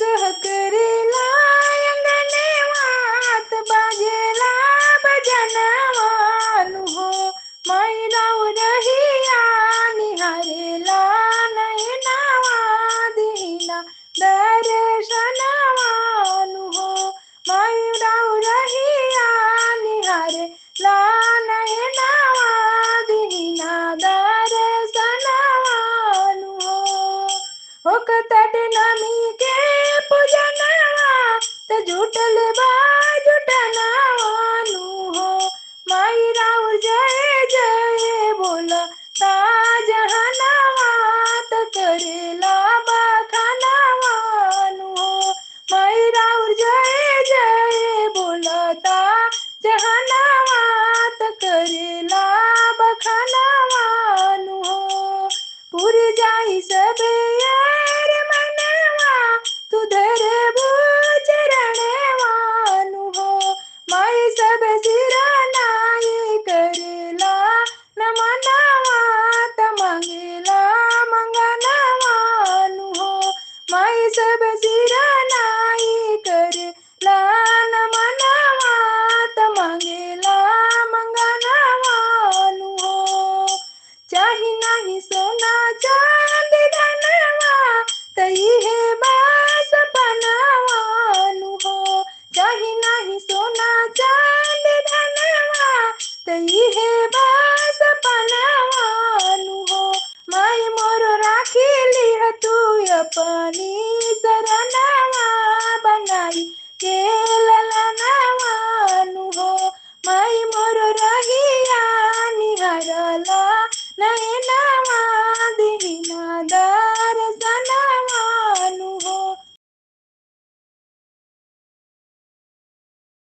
गह करेला अंगणे वात बाजेला भजनवानु हो माई राव रहिया निहारेला नयनावा दीना दर्शनवानु हो माई राव रहिया निहारेला नयनावा दीना दर्शनवानु हो कतट नमी के पूजनवा त जुटल बा जुटनवानु हो माई राव जय जय बोला ता जहनवा त करेला बखानवानु हो माई राव जय जय बोला ता जहनवा त करेला बखानवानु हो पुर जाई सब यार मनवा तू धर चरणवानु हो माई सब सिरा नाई करेला नमनवा त मांगेला मंगनवानु हो माई सब सिरा नाई करेला नमनवा त मांगेला मंगनवानु हो चाही नाही सोना चांदी धनवा तई हे बास पनवानु हो चाही नाही सोना चांदी धनवा तई हे बास पनवानु हो माई मोर राखी लिह तू अपनी शरणवा